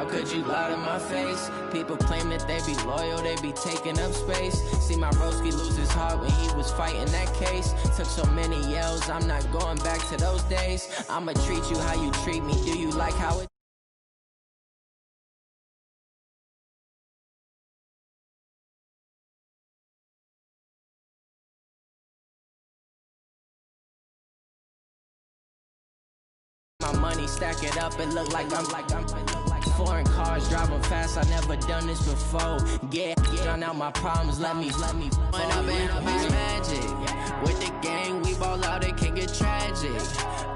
How could you lie to my face? People claim that they be loyal, they be taking up space. See my broski lose his heart when he was fighting that case. Took so many yells, I'm not going back to those days. I'ma treat you how you treat me, do you like how it? My money, stack it up, it look like I'm foreign cars driving fast. I never done this before. Get out my problems. Let me. When I've been magic with the gang, we ball out. It can get tragic.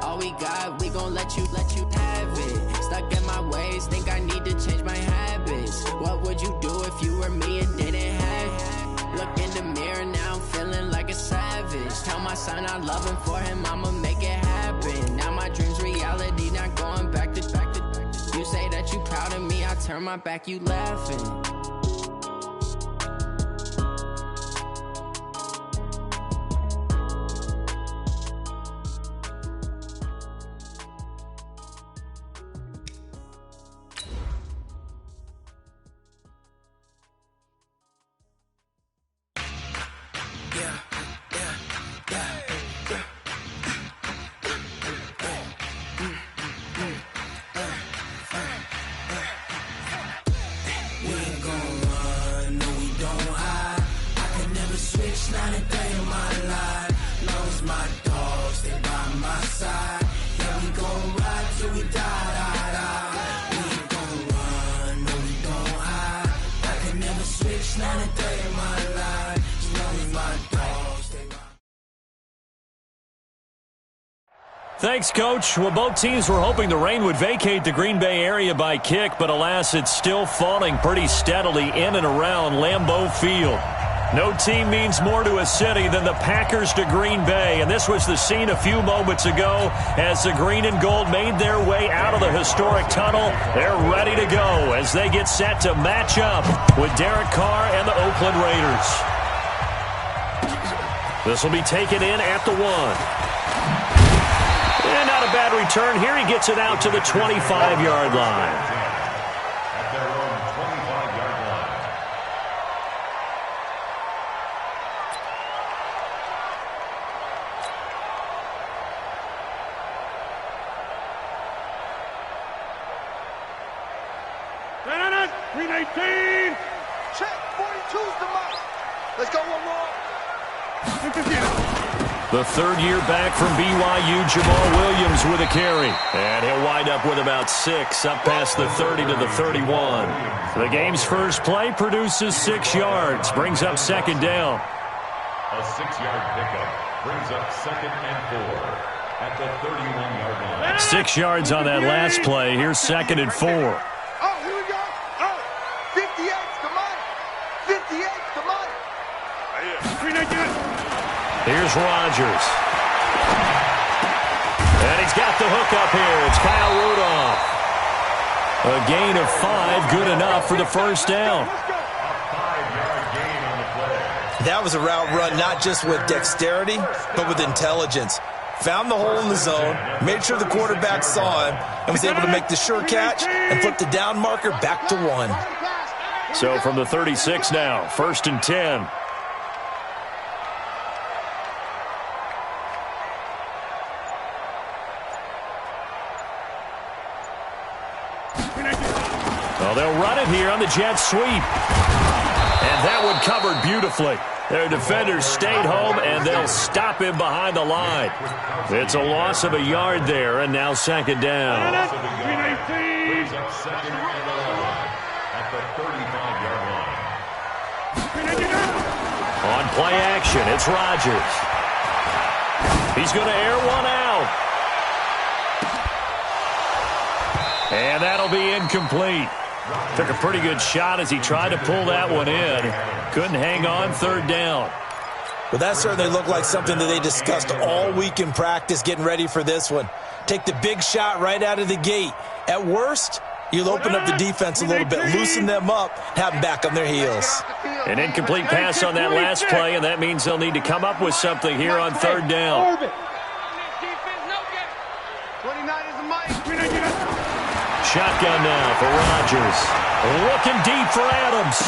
All we got, we gon' let you have it. Stuck in my ways, think I need to change my habits. What would you do if you were me and didn't have it? Look in the mirror now, I'm feeling like a savage. Tell my son I love him, for him I'ma make it happen. Now my dreams reality, not going back to. You say that you proud of me, I turn my back, you laughing. Thanks, Coach. Well, both teams were hoping the rain would vacate the Green Bay area by kick, but alas, it's still falling pretty steadily in and around Lambeau Field. No team means more to a city than the Packers to Green Bay, and this was the scene a few moments ago as the green and gold made their way out of the historic tunnel. They're ready to go as they get set to match up with Derek Carr and the Oakland Raiders. This will be taken in at the 1. And not a bad return here. He gets it out to the 25-yard line. At their own 25-yard line. Bennett, 319. Check, 42's the mark. Let's go one more. The third year back from BYU, Jamal Williams with a carry. And he'll wind up with about 6, up past the 30 to the 31. The game's first play produces 6 yards, brings up second down. A 6-yard pickup brings up 2nd and 4 at the 31-yard line. 6 yards on that last play. Here's 2nd and 4. Oh, here we go. Oh, 58's the money. 58's the money. Here's Rodgers. And he's got the hook up here. It's Kyle Rudolph. A gain of 5, good enough for the first down. A 5-yard gain on the play. That was a route run not just with dexterity, but with intelligence. Found the hole in the zone, made sure the quarterback saw him, and was able to make the sure catch and flip the down marker back to 1. So from the 36 now, 1st and 10. Well, they'll run it here on the jet sweep. And that one covered beautifully. Their defenders stayed home, and they'll stop him behind the line. It's a loss of a yard there, and now 2nd down. Brings up 2nd and 11 at the 35-yard line. On play action, it's Rodgers. He's going to air one out. And that'll be incomplete. Took a pretty good shot as he tried to pull that one in. Couldn't hang on, 3rd down. Well, that certainly looked like something that they discussed all week in practice getting ready for this one. Take the big shot right out of the gate. At worst, you'll open up the defense a little bit, loosen them up, have them back on their heels. An incomplete pass on that last play, and that means they'll need to come up with something here on 3rd down. Shotgun now for Rodgers. Rogers. Looking deep for Adams.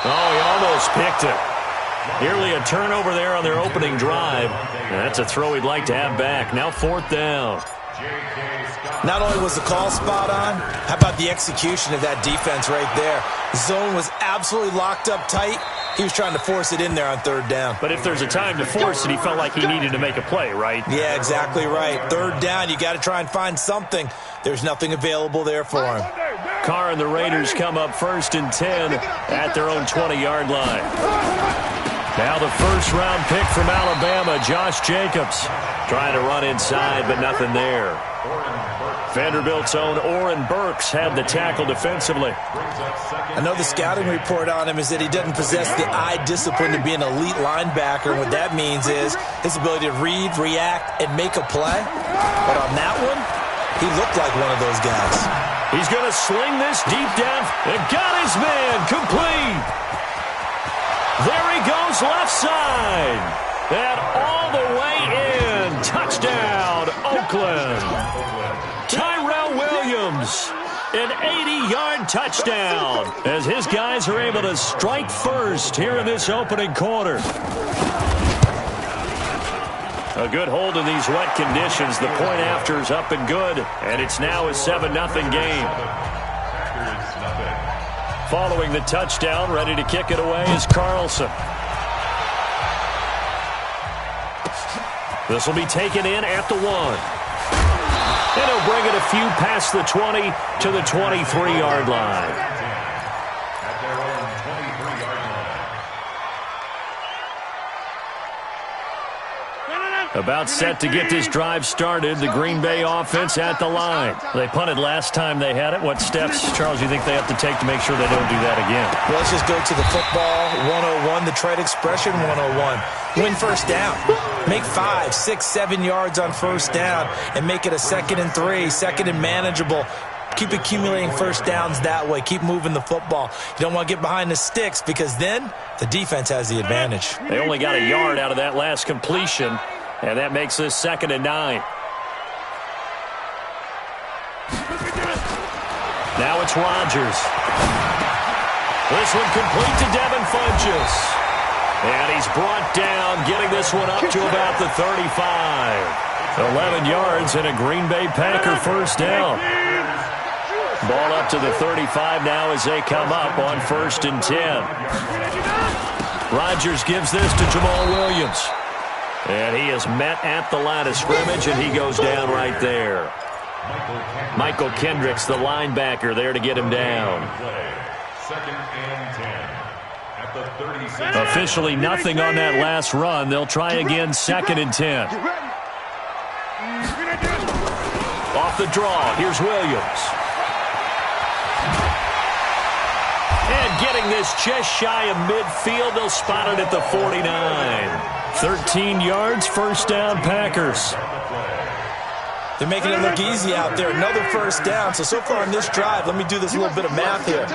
Oh, he almost picked it. Nearly a turnover there on their opening drive. And that's a throw he'd like to have back. Now 4th down. Not only was the call spot on, how about the execution of that defense right there? The zone was absolutely locked up tight. He was trying to force it in there on 3rd down. But if there's a time to force it, he felt like he needed to make a play, right? Yeah, exactly right. 3rd down, you got to try and find something. There's nothing available there for him. Carr and the Raiders come up 1st and 10 at their own 20-yard line. Now the first-round pick from Alabama, Josh Jacobs. Trying to run inside, but nothing there. Vanderbilt's own Oren Burks had the tackle defensively. I know the scouting report on him is that he doesn't possess the eye discipline to be an elite linebacker. And what that means is his ability to read, react, and make a play. But on that one, he looked like one of those guys. He's going to sling this deep down and got his man complete. There he goes left side. And all the way in. Touchdown, Oakland. Tyrell Williams, an 80-yard touchdown as his guys are able to strike first here in this opening quarter. A good hold in these wet conditions. The point after is up and good, and it's now a 7-0 game. Following the touchdown, ready to kick it away is Carlson. This will be taken in at the 1. And he'll bring it a few past the 20 to the 23-yard line. At their own 23-yard line. About set to get this drive started, the Green Bay offense at the line. They punted last time they had it. What steps, Charles, do you think they have to take to make sure they don't do that again? Well, let's just go to the football 101, the trade expression 101. Win first down. Make 5, 6, 7 yards on first down and make it a 2nd and 3, 2nd and manageable. Keep accumulating first downs that way. Keep moving the football. You don't want to get behind the sticks because then the defense has the advantage. They only got a yard out of that last completion, and that makes this 2nd and 9. Now it's Rodgers. This one complete to Devin Funchess. And he's brought down, getting this one up to about the 35. 11 yards and a Green Bay Packer first down. Ball up to the 35 now as they come up on 1st and 10. Rodgers gives this to Jamal Williams. And he is met at the line of scrimmage, and he goes down right there. Michael Kendricks, the linebacker, there to get him down. 2nd and 10. At the 36. Officially nothing on that last run. They'll try again, 2nd and 10. Off the draw, here's Williams. And getting this just shy of midfield, they'll spot it at the 49. 13 yards, first down, Packers. They're making it look easy out there. Another first down. So far in this drive, let me do this little bit of math here.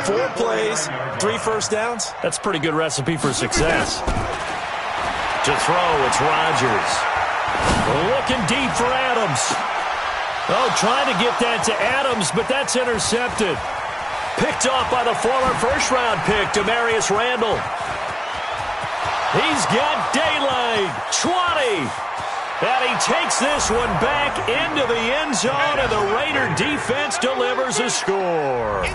4 plays, 3 first downs. That's a pretty good recipe for success. To throw, it's Rodgers. Looking deep for Adams. Oh, trying to get that to Adams, but that's intercepted. Picked off by the former first-round pick, Demarius Randall. He's got daylight. 20. And he takes this one back into the end zone, and the Raider defense delivers a score.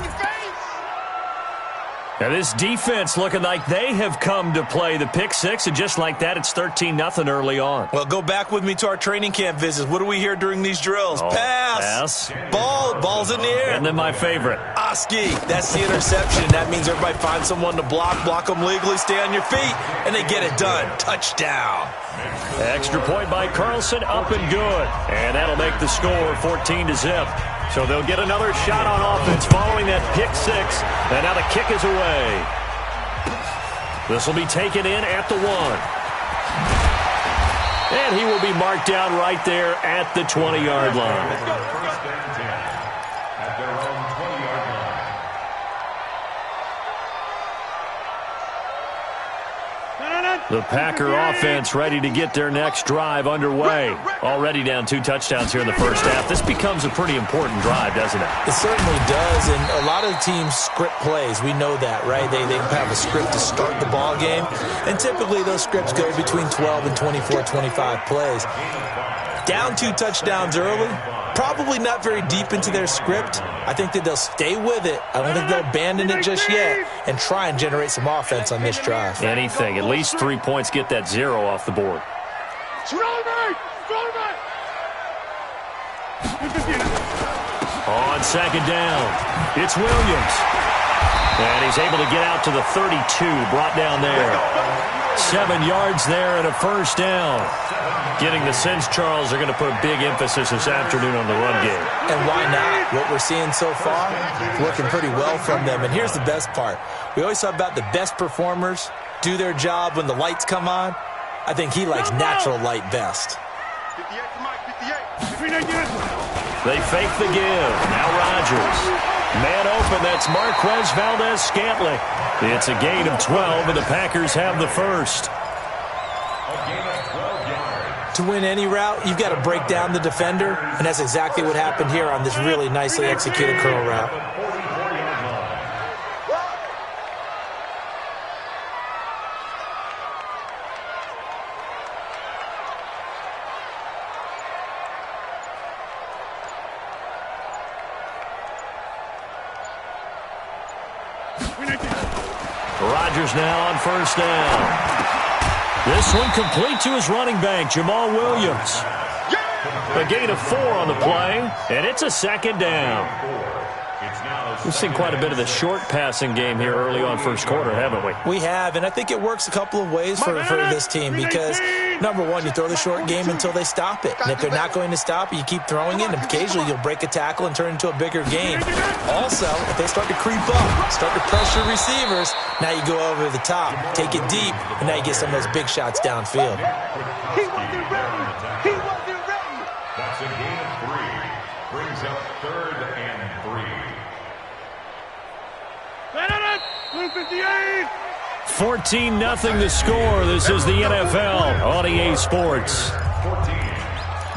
Now this defense looking like they have come to play the pick six, and just like that, it's 13-0 early on. Well, go back with me to our training camp visits. What do we hear during these drills? Oh, pass. Ball's in the air. And then my favorite. Oski, that's the interception. That means everybody finds someone to block them legally, stay on your feet, and they get it done. Touchdown. Extra point by Carlson, up and good. And that'll make the score 14-0. So they'll get another shot on offense following that pick six. And now the kick is away. This will be taken in at the 1. And he will be marked down right there at the 20-yard line. First and 10 at their own 20-yard line. The Packer offense ready to get their next drive underway. Already down 2 touchdowns here in the first half. This becomes a pretty important drive, doesn't it? It certainly does, and a lot of the teams script plays. We know that, right? They have a script to start the ball game, and typically those scripts go between 12 and 24, 25 plays. Down 2 touchdowns early, probably not very deep into their script. I think that they'll stay with it. I don't think they'll abandon it just yet and try and generate some offense on this drive. Anything. At least 3 points, get that 0 off the board. On second down, it's Williams. And he's able to get out to the 32, brought down there. 7 yards there and a first down. Getting the sense, Charles, are going to put a big emphasis this afternoon on the run game. And why not? What we're seeing so far, working pretty well from them. And here's the best part. We always talk about the best performers do their job when the lights come on. I think he likes natural light best. 58 to Mike, 58. They fake the give. Now Rodgers. Man open, that's Marquez Valdes-Scantling. It's a gain of 12, and the Packers have the first. To win any route, you've got to break down the defender, and that's exactly what happened here on this really nicely executed curl route. Rodgers now on first down. This one complete to his running back, Jamal Williams. A gain of 4 on the play, and it's a second down. We've seen quite a bit of the short passing game here early on first quarter, haven't we? We have, and I think it works a couple of ways for this team because, number one, you throw the short game until they stop it. And if they're not going to stop it, you keep throwing it, and occasionally you'll break a tackle and turn it into a bigger game. Also, if they start to creep up, start to pressure receivers, now you go over the top, take it deep, and now you get some of those big shots downfield. He wasn't ready. He wasn't ready. That's a gain of 3. Brings up 3rd and 3. 14-0 the score. This is the NFL on EA Sports. 14.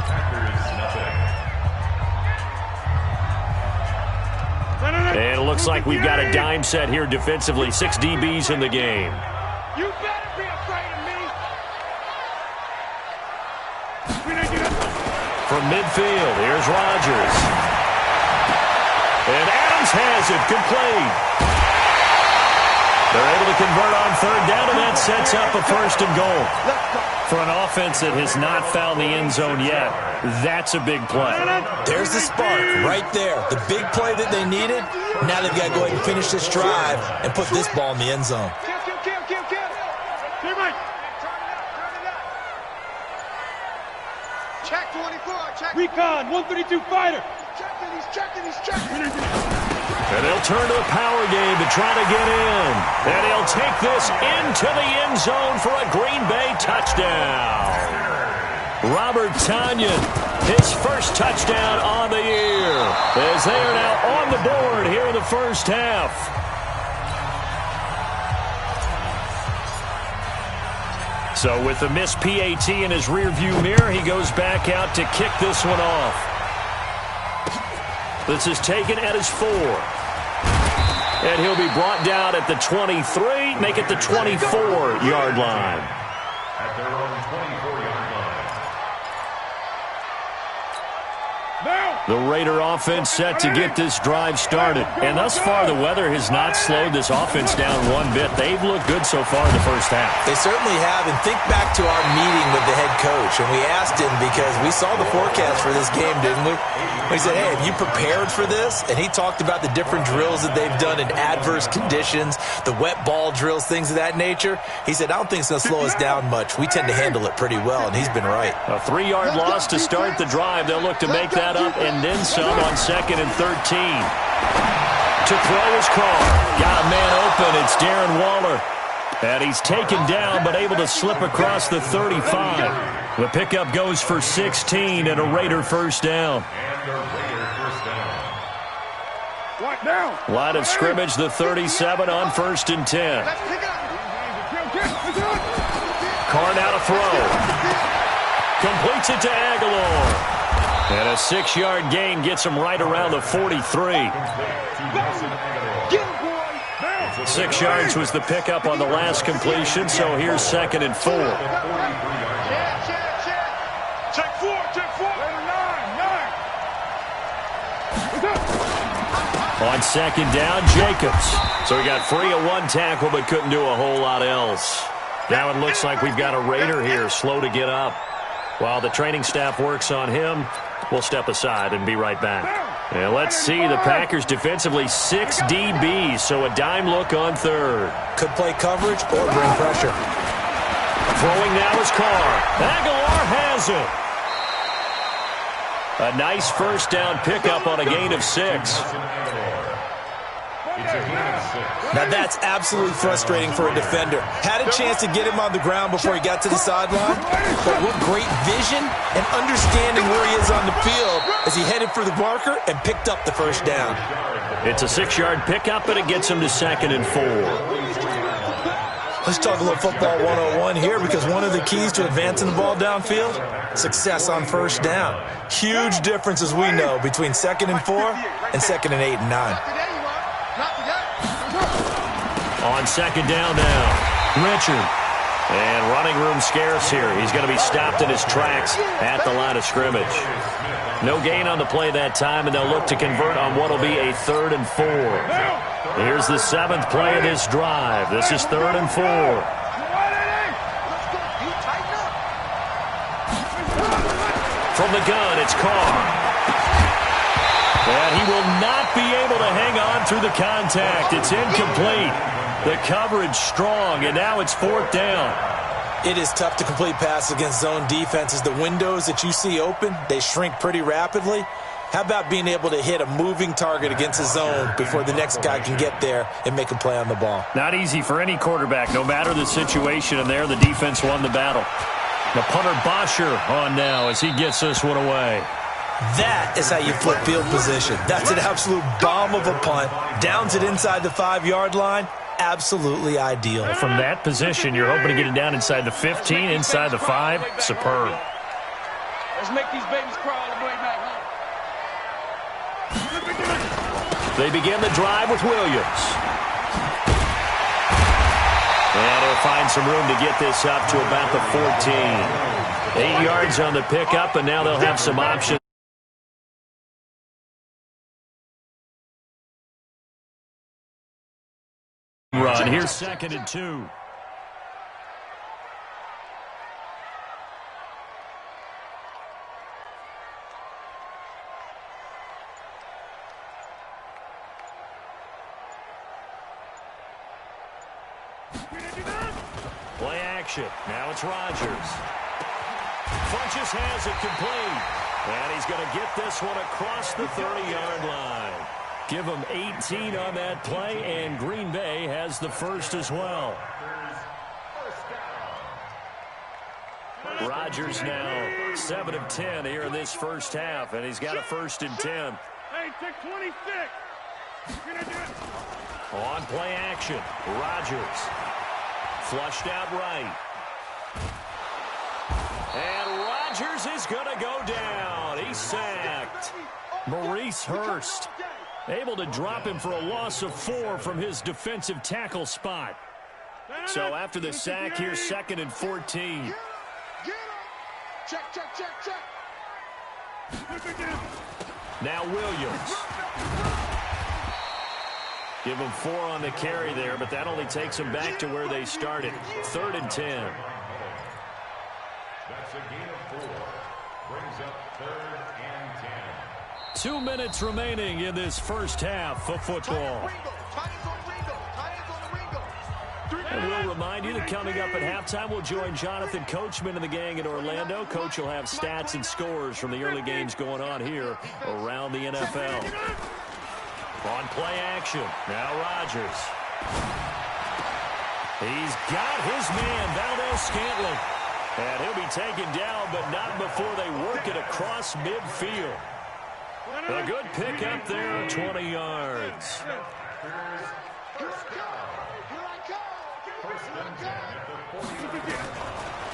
Packers nothing. And it looks like we've got a dime set here defensively. 6 DBs in the game. You better be afraid of me. From midfield, here's Rodgers. And Adams has it, complete. They're able to convert on 3rd down, and that sets up a 1st and goal. For an offense that has not found the end zone yet, that's a big play. There's the spark right there. The big play that they needed. Now they've got to go ahead and finish this drive and put this ball in the end zone. Check 24. Check. Recon, 132 fighter. He's checking. And they'll turn to the power game to try to get in. And he'll take this into the end zone for a Green Bay touchdown. Robert Tonyan, his first touchdown on the year, as they are now on the board here in the first half. So with the missed PAT in his rearview mirror, he goes back out to kick this one off. This is taken at his 4. And he'll be brought down at the 23, make it the 24-yard line. At their own 24-yard line. The Raider offense set to get this drive started. And thus far, the weather has not slowed this offense down one bit. They've looked good so far in the first half. They certainly have. And think back to our meeting with the head coach. And we asked him because we saw the forecast for this game, didn't we? We said, hey, have you prepared for this? And he talked about the different drills that they've done in adverse conditions, the wet ball drills, things of that nature. He said, I don't think it's going to slow us down much. We tend to handle it pretty well, and he's been right. A 3-yard loss to start the drive. They'll look to make that up and then some on 2nd and 13. To throw his car. Got a man open. It's Darren Waller. And he's taken down but able to slip across the 35. The pickup goes for 16 and a Raider first down. Line of scrimmage, the 37 on 1st and 10. Carr now to throw. Completes it to Aguilar. And a 6-yard gain gets him right around the 43. 6 yards was the pickup on the last completion, so here's 2nd and 4. Check 4. On 2nd down, Jacobs. So he got free of one tackle but couldn't do a whole lot else. Now it looks like we've got a Raider here, slow to get up. While the training staff works on him, we'll step aside and be right back. And let's see, the Packers defensively 6 DBs, so a dime look on 3rd. Could play coverage or bring pressure. Throwing now is Carr. Aguilar has it. A nice first down pickup on a gain of 6. Now that's absolutely frustrating for a defender. Had a chance to get him on the ground before he got to the sideline, but what great vision and understanding where he is on the field as he headed for the marker and picked up the first down. It's a 6-yard pickup, but it gets him to 2nd and 4. Let's talk a little football 101 here, because one of the keys to advancing the ball downfield, success on first down. Huge difference, as we know, between 2nd and 4 and 2nd and 8 and 9. On 2nd down now, Richard. And running room scarce here. He's going to be stopped in his tracks at the line of scrimmage. No gain on the play that time, and they'll look to convert on what will be a 3rd and 4. Here's the 7th play of this drive. This is 3rd and 4. From the gun, it's Carr. And he will not be able to hang on through the contact. It's incomplete. The coverage strong, and now it's 4th down. It is tough to complete passes against zone defenses. The windows that you see open, they shrink pretty rapidly. How about being able to hit a moving target against a zone before the next guy can get there and make a play on the ball? Not easy for any quarterback, no matter the situation, and there the defense won the battle. The punter Bosher on now as he gets this one away. That is how you flip field position. That's an absolute bomb of a punt. Downs it inside the 5-yard line. Absolutely ideal. From that position, you're hoping to get it down inside the 15, inside the 5. Superb. Let's make these babies crawl all the way back home. They begin the drive with Williams. And he'll find some room to get this up to about the 14. 8 yards on the pickup, and now they'll have some options. Run. Here's 2nd and 2. Play action. Now it's Rodgers. Funches has it complete. And he's going to get this one across the 30-yard line. Give them 18 on that play, and Green Bay has the first as well. Rodgers now 7 of 10 here in this first half, and he's got a 1st and 10. Hey, take 26. On play action, Rodgers. Flushed out right. And Rodgers is going to go down. He's sacked. Maurice Hurst able to drop him for a loss of 4 from his defensive tackle spot. So after the sack, here's 2nd and 14. Check. Now Williams. Give them 4 on the carry there, but that only takes them back to where they started. 3rd and 10. That's a gain of 4. Brings up 3rd and 10. 2 minutes remaining in this first half of football. And we'll remind you that coming up at halftime, we'll join Jonathan Coachman and the gang in Orlando. Coach will have stats and scores from the early games going on here around the NFL. On play action, now Rodgers. He's got his man, Valdez-Scantling. And he'll be taken down, but not before they work it across midfield. A good pick up there, 20 yards.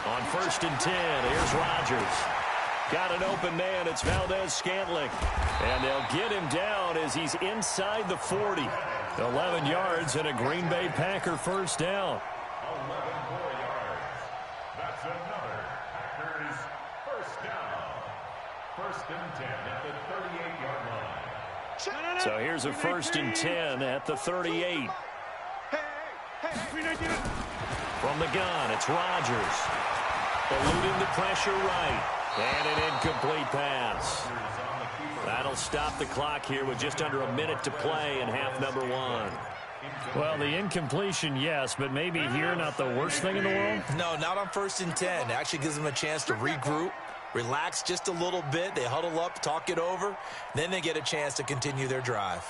On 1st and 10, here's Rodgers. Got an open man. It's Valdez-Scantling. And they'll get him down as he's inside the 40. 11 yards and a Green Bay Packer first down. 11 more yards. That's another Packers first down. 1st and 10 at the 38-yard line. So here's a 1st and 10 at the 38. From the gun, it's Rodgers. Eluding the pressure right. And an incomplete pass. That'll stop the clock here with just under a minute to play in half number 1. Well, the incompletion, yes, but maybe here not the worst thing in the world? No, not on 1st and 10. It actually gives them a chance to regroup, relax just a little bit. They huddle up, talk it over. Then they get a chance to continue their drive.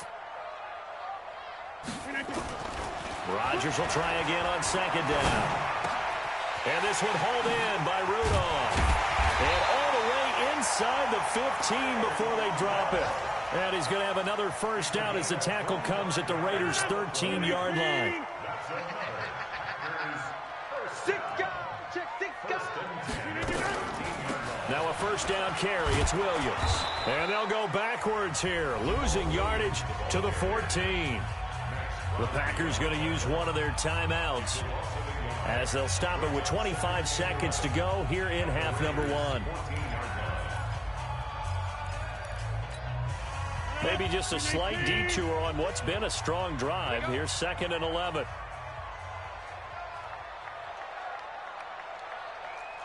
Rodgers will try again on 2nd down. And this one hauled in by Rudolph. And all the way inside the 15 before they drop it. And he's going to have another first down as the tackle comes at the Raiders' 13-yard line. Now a first down carry. It's Williams. And they'll go backwards here, losing yardage to the 14. The Packers going to use one of their timeouts as they'll stop it with 25 seconds to go here in half number 1. Maybe just a slight detour on what's been a strong drive. Here's 2nd and 11.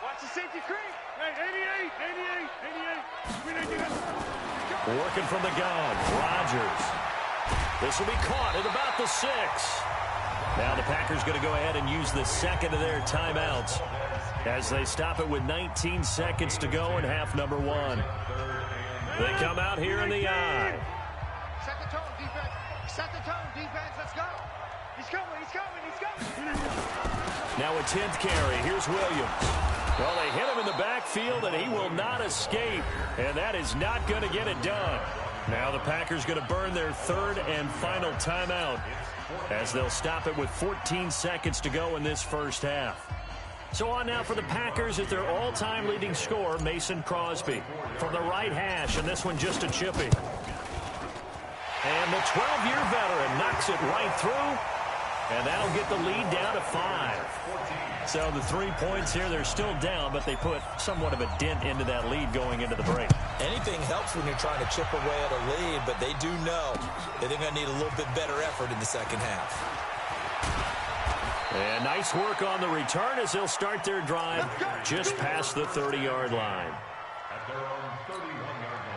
Watch the safety creep. Hey, 88. Working from the gun, Rodgers. This will be caught at about the 6. Now the Packers going to go ahead and use the second of their timeouts as they stop it with 19 seconds to go in half number 1. They come out here in the eye. Set the tone, defense. Set the tone, defense. Let's go. He's coming. Now a 10th carry. Here's Williams. Well, they hit him in the backfield, and he will not escape. And that is not going to get it done. Now the Packers going to burn their 3rd and final timeout as they'll stop it with 14 seconds to go in this first half. So on now for the Packers at their all-time leading scorer, Mason Crosby. From the right hash, and this one just a chippy. And the 12-year veteran knocks it right through, and that'll get the lead down to 5. So the 3 points here, they're still down, but they put somewhat of a dent into that lead going into the break. Anything helps when you're trying to chip away at a lead, but they do know that they're going to need a little bit better effort in the second half. And nice work on the return as they'll start their drive just past the 30-yard line. At their own 31-yard line.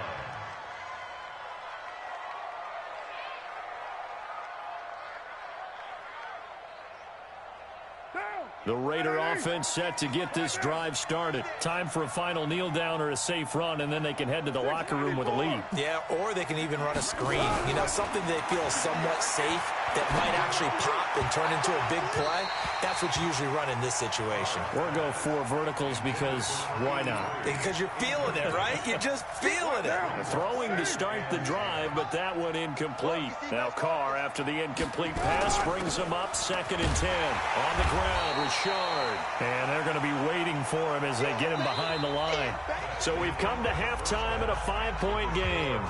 The Raider offense set to get this drive started. Time for a final kneel down or a safe run, and then they can head to the locker room with a lead. Yeah, or they can even run a screen. You know, something they feel somewhat safe that might actually pop and turn into a big play. That's what you usually run in this situation. Or go 4 verticals because why not? Because you're feeling it, right? You're just feeling it. Throwing to start the drive, but that one incomplete. Now Carr, after the incomplete pass, brings him up 2nd and 10. On the ground, Richard. And they're going to be waiting for him as they get him behind the line. So we've come to halftime in a 5-point game.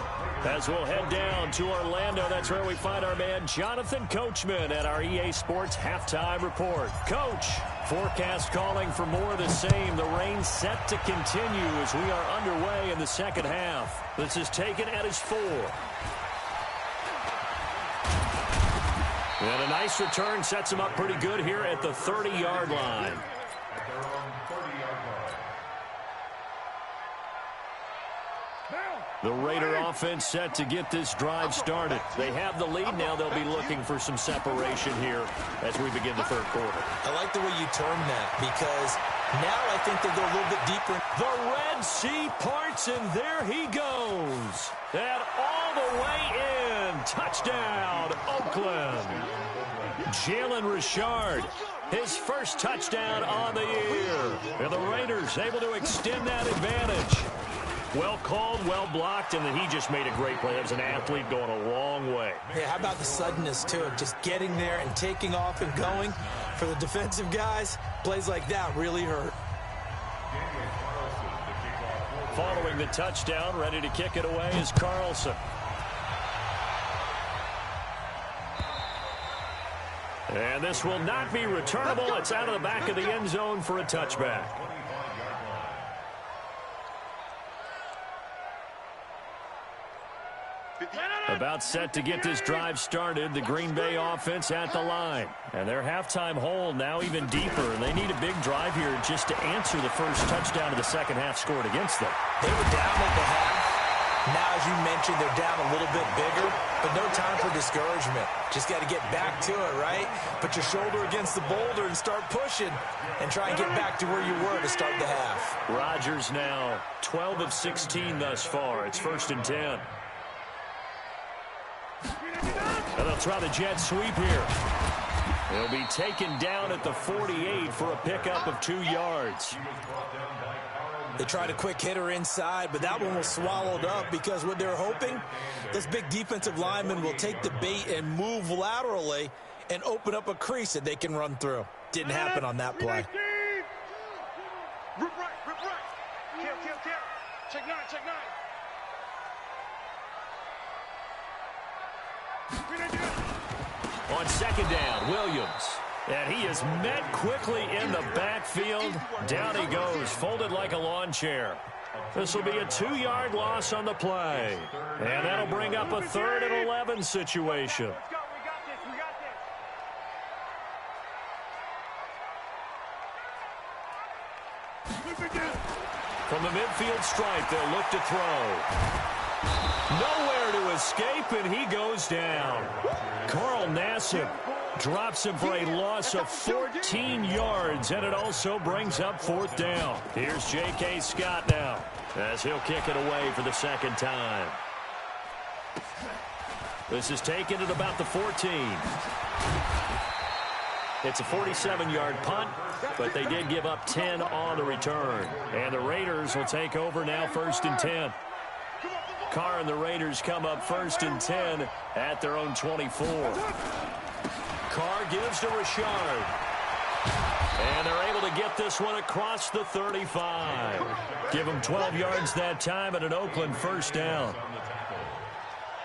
As we'll head down to Orlando, that's where we find our man Jonathan Coachman at our EA Sports Halftime Report. Coach, forecast calling for more of the same. The rain set to continue as we are underway in the second half. This is taken at his 4. And a nice return sets him up pretty good here at the 30-yard line. At their own 30-yard line. The Raider offense set to get this drive started. They have the lead now. They'll be looking for some separation here as we begin the third quarter. I like the way you term that because now I think they go a little bit deeper. The Red Sea parts, and there he goes. And all the way in. Touchdown, Oakland. Jalen Richard, his first touchdown on the year. And the Raiders able to extend that advantage. Well called, well blocked, and then he just made a great play. That was an athlete going a long way. Yeah, how about the suddenness, too, of just getting there and taking off and going? For the defensive guys, plays like that really hurt. Following the touchdown, ready to kick it away is Carlson. And this will not be returnable. It's out of the back of the end zone for a touchback. About set to get this drive started, the Green Bay offense at the line. And their halftime hole now even deeper, and they need a big drive here just to answer the first touchdown of the second half scored against them. They were down at the half. Now, as you mentioned, they're down a little bit bigger, but no time for discouragement. Just got to get back to it, right? Put your shoulder against the boulder and start pushing and try and get back to where you were to start the half. Rodgers now 12 of 16 thus far. It's 1st and 10. And they'll try the jet sweep here. He'll be taken down at the 48 for a pickup of 2 yards. They tried a quick hitter inside, but that one was swallowed up because what they're hoping, those big defensive linemen will take the bait and move laterally and open up a crease that they can run through. Didn't happen on that play. Rip right, rip right. Kill. Check 9, check 9. On second down, Williams. And he is met quickly in the backfield. Down he goes, folded like a lawn chair. This will be a 2-yard loss on the play. And that'll bring up a 3rd and 11 situation. Let's go, we got this. From the midfield stripe, they'll look to throw. Nowhere to escape, and he goes down. Carl Nassib drops him for a loss of 14 yards, and it also brings up 4th down. Here's J.K. Scott now, as he'll kick it away for the second time. This is taken at about the 14. It's a 47-yard punt, but they did give up 10 on the return. And the Raiders will take over now 1st and 10. Carr and the Raiders come up 1st and 10 at their own 24. Carr gives to Richard. And they're able to get this one across the 35. Give them 12 yards that time and an Oakland 1st down.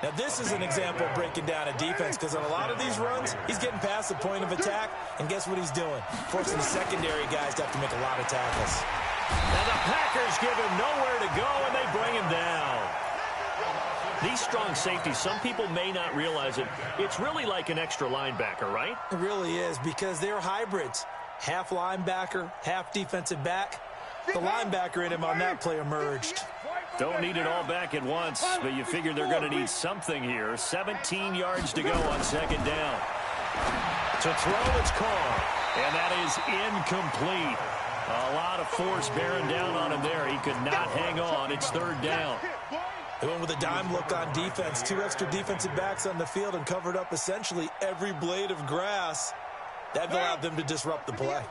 Now, this is an example of breaking down a defense because on a lot of these runs, he's getting past the point of attack, and guess what he's doing? Forcing the secondary guys to have to make a lot of tackles. Now the Packers give him nowhere to go, and they bring him down. These strong safeties, some people may not realize it. It's really like an extra linebacker, right? It really is because they're hybrids. Half linebacker, half defensive back. The linebacker in him on that play emerged. Don't need it all back at once, but you figure they're going to need something here. 17 yards to go on second down. To throw, it's Carr, and that is incomplete. A lot of force bearing down on him there. He could not hang on. It's 3rd down. They went with a dime look on defense. 2 extra defensive backs on the field and covered up essentially every blade of grass. That allowed them to disrupt the play.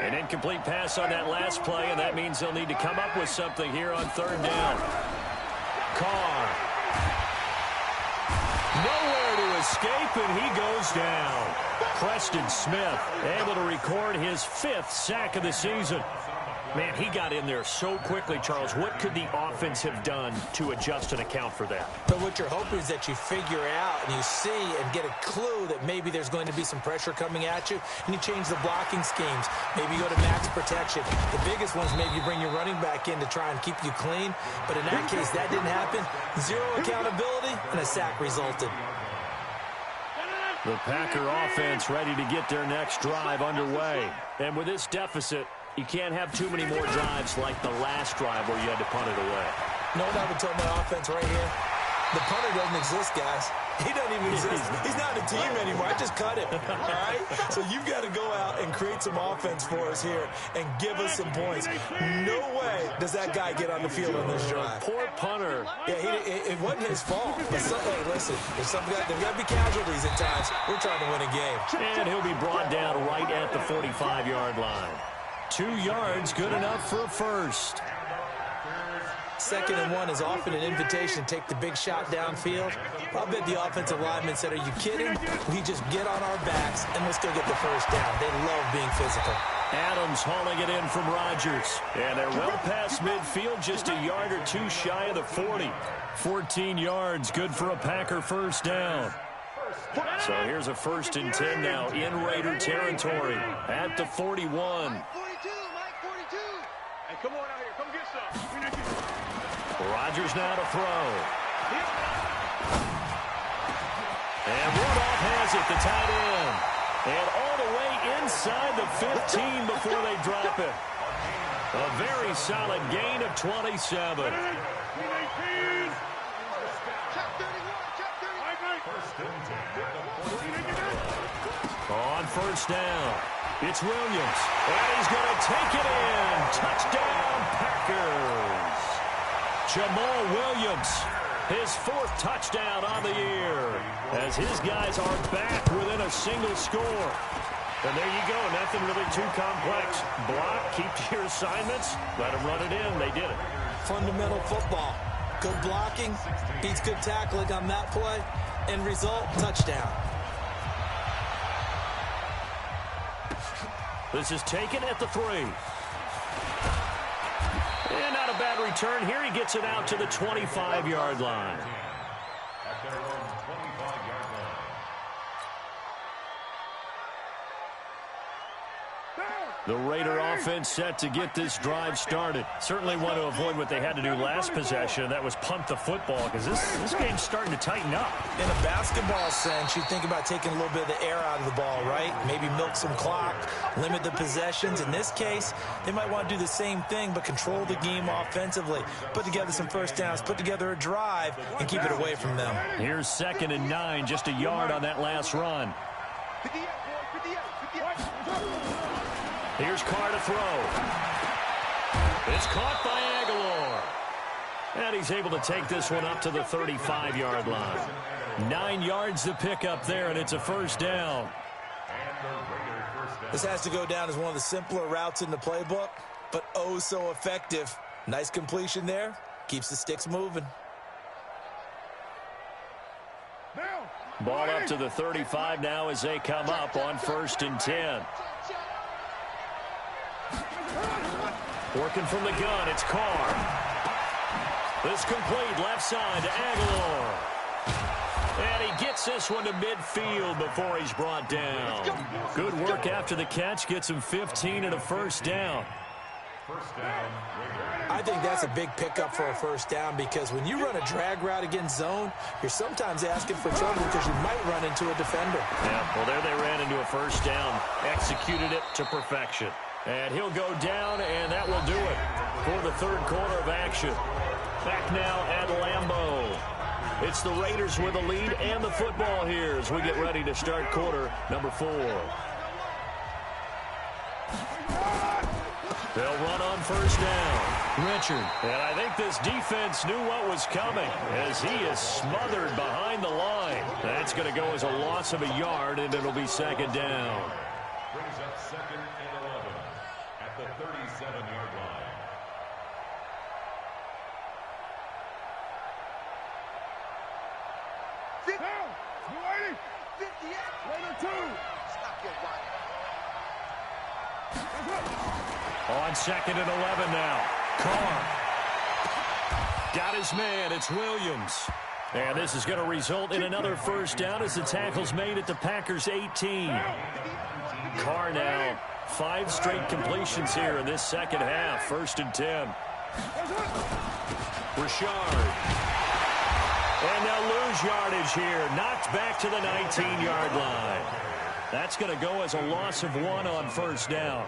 An incomplete pass on that last play, and that means they'll need to come up with something here on 3rd down. Carr. Nowhere to escape, and he goes down. Preston Smith able to record his 5th sack of the season. Man, he got in there so quickly, Charles. What could the offense have done to adjust and account for that? But what you're hoping is that you figure out and you see and get a clue that maybe there's going to be some pressure coming at you, and you change the blocking schemes. Maybe you go to max protection. The biggest ones, maybe you bring your running back in to try and keep you clean. But in that case, that didn't happen. 0 accountability, and a sack resulted. The Packer offense ready to get their next drive underway. And with this deficit, you can't have too many more drives like the last drive where you had to punt it away. You know what I would tell my offense right here? The punter doesn't exist, guys. He doesn't even exist. He's not a team anymore. I just cut him, all right? So you've got to go out and create some offense for us here and give us some points. No way does that guy get on the field on this drive. Poor punter. Yeah, it wasn't his fault. But hey, listen, there's got to be casualties at times. We're trying to win a game. And he'll be brought down right at the 45-yard line. 2 yards, good enough for a first. 2nd and 1 is often an invitation to take the big shot downfield. I'll bet the offensive lineman said, are you kidding? We just get on our backs and let's go get the first down. They love being physical. Adams hauling it in from Rodgers. And they're well past midfield, just a yard or two shy of the 40. 14 yards, good for a Packer first down. So here's a 1st and 10 now in Raider territory at the 41. Mike 42, Mike 42. Hey, come on out here. Come get some. Rodgers now to throw. And Rudolph has it, the tight end. And all the way inside the 15 before they drop it. A very solid gain of 27. On first down, it's Williams. And he's going to take it in. Touchdown, Packers. Jamal Williams, his 4th touchdown on the year, as his guys are back within a single score. And there you go, nothing really too complex. Block, keep to your assignments, let them run it in. They did it. Fundamental football. Good blocking, beats good tackling on that play. End result, touchdown. This is taken at the 3. And not a bad return. Here he gets it out to the 25-yard line. At their own 25-yard line. The Raider offense set to get this drive started. Certainly want to avoid what they had to do last possession. That was punt the football, because this game's starting to tighten up. In a basketball sense, you think about taking a little bit of the air out of the ball, right? Maybe milk some clock, limit the possessions. In this case, they might want to do the same thing, but control the game offensively. Put together some first downs, put together a drive, and keep it away from them. Here's 2nd and 9, just a yard on that last run. 58, boy, 58, 58. Here's Carr to throw. It's caught by Aguilar. And he's able to take this one up to the 35-yard line. 9 yards to pick up there, and it's a first down. This has to go down as one of the simpler routes in the playbook, but oh so effective. Nice completion there. Keeps the sticks moving. Ball up to the 35 now as they come up on 1st and 10. Working from the gun, it's Carr. This complete left side to Aguilar. And he gets this one to midfield before he's brought down. Good work after the catch, gets him 15 and a first down. I think that's a big pickup for a first down, because when you run a drag route against zone, you're sometimes asking for trouble because you might run into a defender. Yeah, well, there they ran into a first down, executed it to perfection. And he'll go down, and that will do it for the 3rd quarter of action. Back now at Lambeau. It's the Raiders with a lead and the football here as we get ready to start quarter number 4. They'll run on first down. Richard. And I think this defense knew what was coming as he is smothered behind the line. That's going to go as a loss of a yard, and it'll be 2nd down. Brings up 2nd and 11 at the 37-yard line. Down. 58. Raider 2. Stop your whining. On 2nd and 11 now. Carr. Got his man. It's Williams. And this is going to result in another first down as the tackle's made at the Packers' 18. Carr now 5 straight completions here in this second half. 1st and 10. Richard. And they'll lose yardage here. Knocked back to the 19-yard line. That's going to go as a loss of 1 on first down.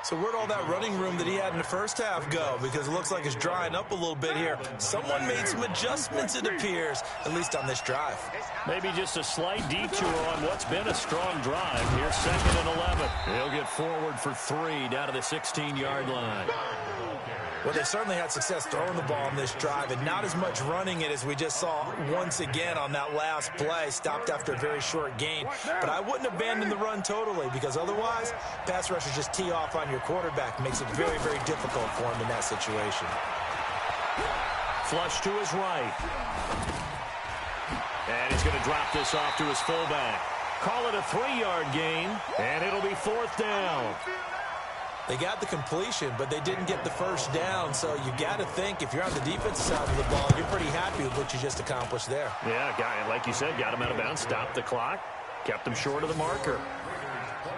So where'd all that running room that he had in the first half go? Because it looks like it's drying up a little bit here. Someone made some adjustments, it appears, at least on this drive. Maybe just a slight detour on what's been a strong drive. Here's 2nd and 11. He'll get forward for 3 down to the 16-yard line. Well, they certainly had success throwing the ball on this drive and not as much running it as we just saw once again on that last play. Stopped after a very short gain. But I wouldn't abandon the run totally, because otherwise, pass rushers just tee off on your quarterback. Makes it very, very difficult for him in that situation. Flush to his right. And he's going to drop this off to his fullback. Call it a 3-yard gain, and it'll be 4th down. They got the completion, but they didn't get the first down, so you got to think if you're on the defensive side of the ball, you're pretty happy with what you just accomplished there. Yeah, guy, like you said, got him out of bounds, stopped the clock, kept him short of the marker.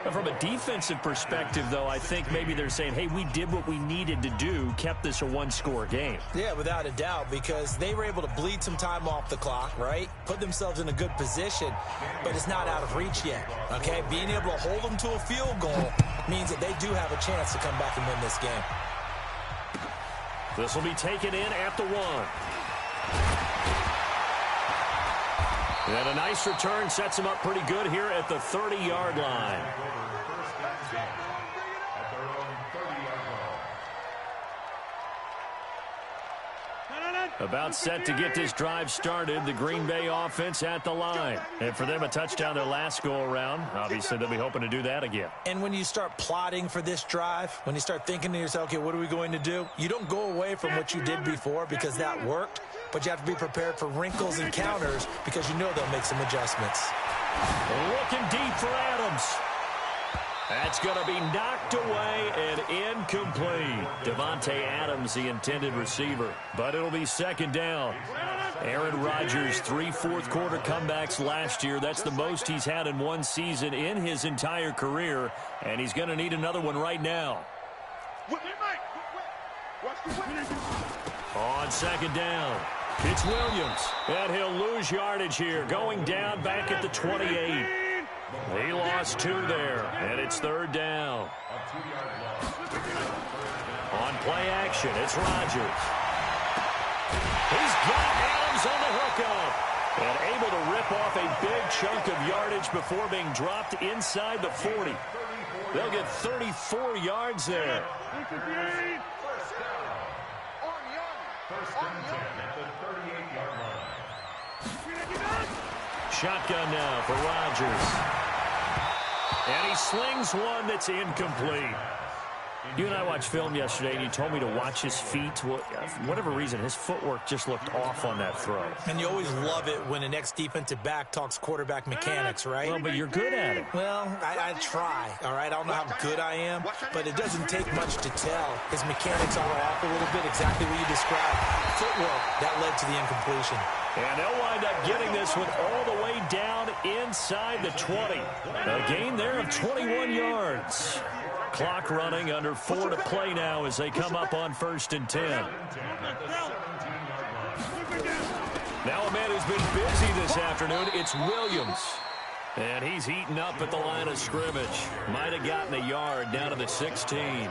Now, from a defensive perspective, though, I think maybe they're saying, hey, we did what we needed to do, kept this a one-score game. Yeah, without a doubt, because they were able to bleed some time off the clock, right? Put themselves in a good position, but it's not out of reach yet, okay? Being able to hold them to a field goal means that they do have a chance to come back and win this game. This will be taken in at the 1. And a nice return sets him up pretty good here at the 30-yard line. About set to get this drive started. The Green Bay offense at the line. And for them, a touchdown their last go-around. Obviously, they'll be hoping to do that again. And when you start plotting for this drive, when you start thinking to yourself, okay, what are we going to do? You don't go away from what you did before because that worked, but you have to be prepared for wrinkles and counters because you know they'll make some adjustments. Looking deep for Adams. That's going to be knocked away and incomplete. Davante Adams, the intended receiver. But it'll be 2nd down. Aaron Rodgers, 3 fourth-quarter comebacks last year. That's the most he's had in one season in his entire career. And he's going to need another one right now. On 2nd down, it's Williams. And he'll lose yardage here. Going down back at the 28. He lost 2 there, and it's 3rd down. On play action, it's Rodgers. He's got Adams on the hookup. And able to rip off a big chunk of yardage before being dropped inside the 40. They'll get 34 yards there. Shotgun now for Rodgers. And he slings one that's incomplete. You and I watched film yesterday, and you told me to watch his feet. Well, for whatever reason, his footwork just looked off on that throw. And you always love it when an ex-defensive back talks quarterback mechanics, right? Well, but you're good at it. Well, I try, all right? I don't know how good I am, but it doesn't take much to tell. His mechanics are off a little bit, exactly what you described. Footwork, that led to the incompletion. And they'll wind up getting this one all the way down inside the 20. A gain there of 21 yards. Clock running, under 4 to play now as they come up on 1st and 10. Now a man who's been busy this afternoon, it's Williams. And he's heating up at the line of scrimmage. Might have gotten a yard down to the 16.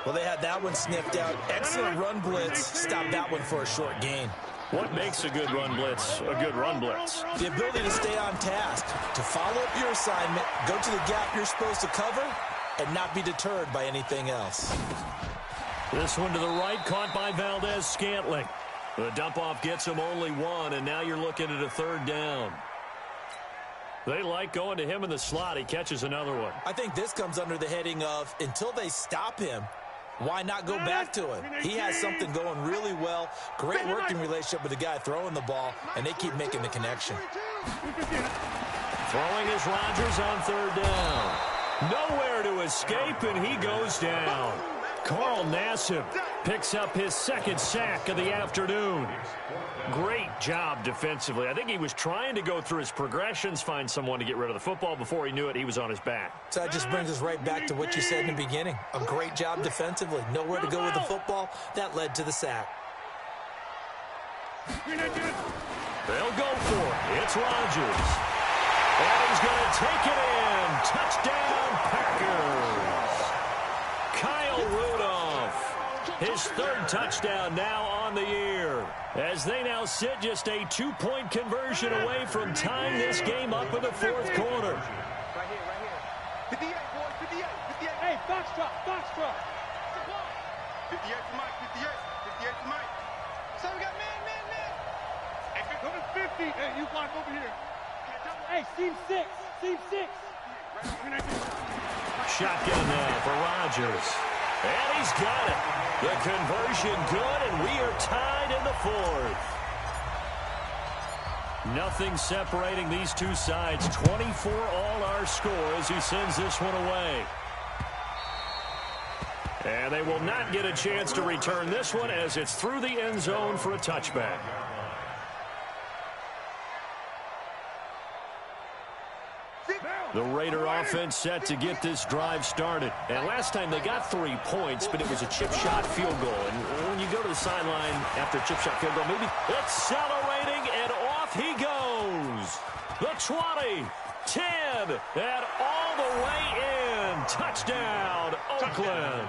Well, they had that one sniffed out. Excellent run blitz. Stopped that one for a short gain. What makes a good run blitz a good run blitz? The ability to stay on task, to follow up your assignment, go to the gap you're supposed to cover, and not be deterred by anything else. This one to the right, caught by Valdez-Scantling. The dump-off gets him only 1, and now you're looking at a 3rd down. They like going to him in the slot. He catches another one. I think this comes under the heading of, until they stop him, why not go back to him? He has something going really well. Great working relationship with the guy throwing the ball, and they keep making the connection. Throwing is Rodgers on 3rd down. Nowhere to escape, and he goes down. Carl Nassib picks up his 2nd sack of the afternoon. Great job defensively. I think he was trying to go through his progressions, find someone to get rid of the football. Before he knew it, he was on his back. So that just brings us right back to what you said in the beginning. A great job defensively. Nowhere to go with the football. That led to the sack. They'll go for it. It's Rodgers. And he's going to take it in. Touchdown, Packers. Kyle Rudolph. His 3rd touchdown now on the year. As they now sit just a 2-point conversion away from tying this game up in the 4th quarter. Right here, right here. 58, boys, 58, 58. Hey, foxtrot, foxtrot. 58 to Mike, 58, 58 to Mike. So we got man. Hey, go to 50. Hey, you block over here. Hey, seam 6, seam 6. Shotgun now for Rodgers. And he's got it. The conversion good, and we are tied in the fourth. Nothing separating these two sides. 24 all our score as he sends this one away. And they will not get a chance to return this one as it's through the end zone for a touchback. The Raider offense set to get this drive started. And last time they got 3 points, but it was a chip shot field goal. And when you go to the sideline after a chip shot field goal, maybe accelerating, and off he goes. The 20, 10, and all the way in. Touchdown, Oakland.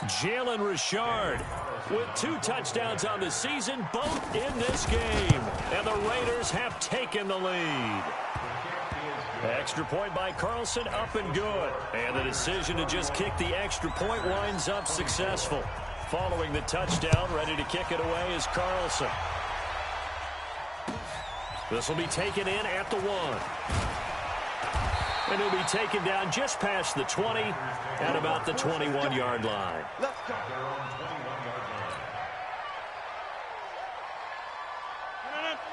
Jalen Richard with 2 touchdowns on the season, both in this game. And the Raiders have taken the lead. Extra point by Carlson, up and good. And the decision to just kick the extra point winds up successful. Following the touchdown, ready to kick it away is Carlson. This will be taken in at the 1. And he'll be taken down just past the 20 at about the 21-yard line. Let's go.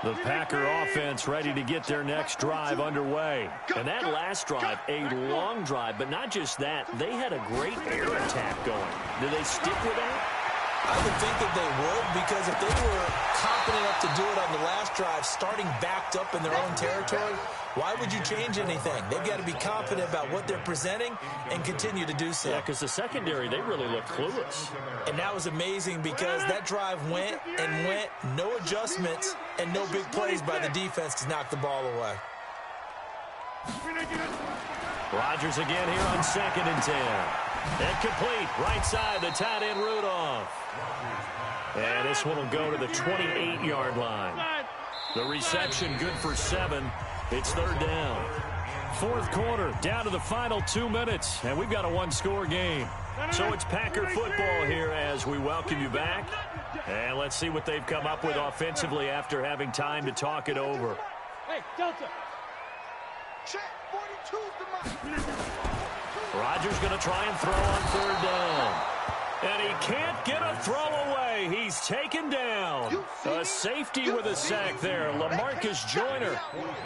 The Packer offense ready to get their next drive underway. And that last drive, a long drive, but not just that. They had a great air attack going. Do they stick with that? I would think that they would, because if they were confident enough to do it on the last drive, starting backed up in their own territory, why would you change anything? They've got to be confident about what they're presenting and continue to do so. Yeah, because the secondary, they really looked clueless. And that was amazing because that drive went and went, no adjustments, and no big plays by the defense to knock the ball away. Rodgers again here on 2nd and 10. And complete, right side, the tight end Rudolph. And this one will go to the 28-yard line. The reception good for 7. It's 3rd down. 4th quarter, down to the final 2 minutes, and we've got a 1-score game. So it's Packer football here as we welcome you back. And let's see what they've come up with offensively after having time to talk it over. Hey, Delta. Check. 42's the mark. Rodgers going to try and throw on 3rd down. And he can't get a throw away. He's taken down. A safety with a sack there. LaMarcus Joyner.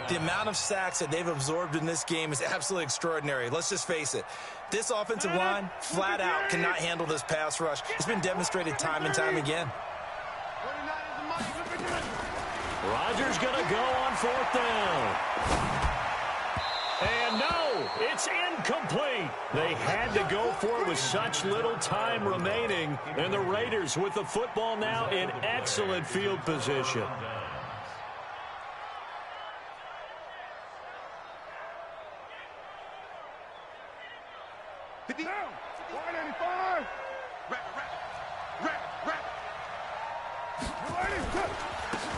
The amount of sacks that they've absorbed in this game is absolutely extraordinary. Let's just face it. This offensive line, flat out, cannot handle this pass rush. It's been demonstrated time and time again. Rodgers going to go on 4th down. And no, it's incomplete. They had to go for it with such little time remaining. And the Raiders with the football now in excellent field position. Down. 185.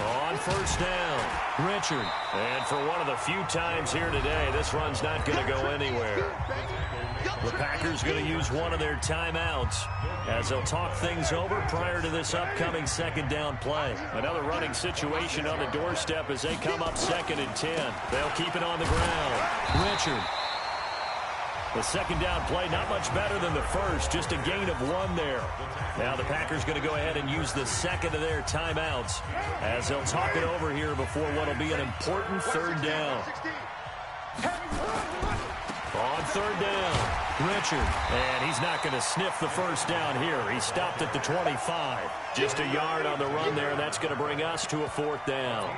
On 1st down, Richard. And for one of the few times here today, this run's not going to go anywhere. The Packers going to use one of their timeouts as they'll talk things over prior to this upcoming 2nd down play. Another running situation on the doorstep as they come up 2nd and 10. They'll keep it on the ground. Richard. The 2nd down play, not much better than the first, just a gain of 1 there. Now the Packers going to go ahead and use the 2nd of their timeouts as they'll talk it over here before what will be an important 3rd down. On 3rd down, Richard. And he's not going to sniff the 1st down here. He stopped at the 25. Just a yard on the run there. That's going to bring us to a 4th down.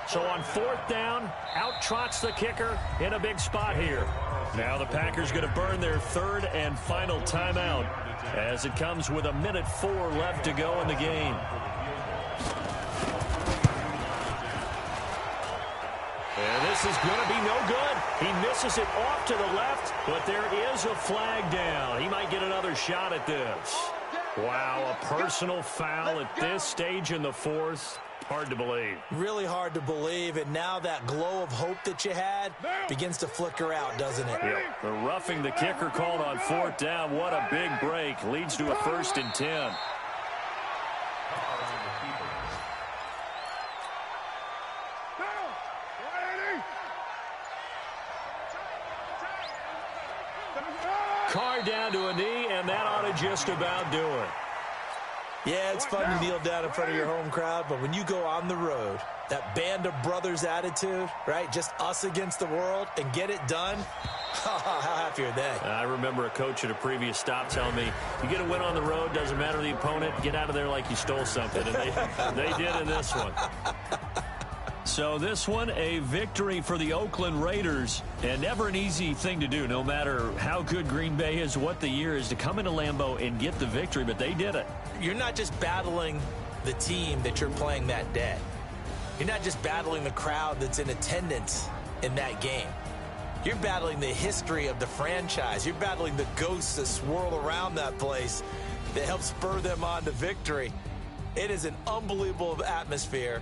So on 4th down, out trots the kicker in a big spot here. Now the Packers going to burn their 3rd and final timeout as it comes with 1:04 left to go in the game. And this is going to be no good. He misses it off to the left, but there is a flag down. He might get another shot at this. Wow, a personal foul at this stage in the 4th. Hard to believe. Really hard to believe, and now that glow of hope that you had begins to flicker out, doesn't it? Yep. The roughing the kicker called on 4th down. What a big break. Leads to a 1st and 10. Carr down to a knee, and that ought to just about do it. Yeah, it's fun to kneel down in front of your home crowd, but when you go on the road, that band of brothers attitude, right, just us against the world, and get it done, how happy are they? I remember a coach at a previous stop telling me, you get a win on the road, doesn't matter the opponent, get out of there like you stole something, and they did in this one. So this one, a victory for the Oakland Raiders, and never an easy thing to do, no matter how good Green Bay is, what the year is, to come into Lambeau and get the victory, but they did it. You're not just battling the team that you're playing that day. You're not just battling the crowd that's in attendance in that game. You're battling the history of the franchise. You're battling the ghosts that swirl around that place that help spur them on to victory. It is an unbelievable atmosphere.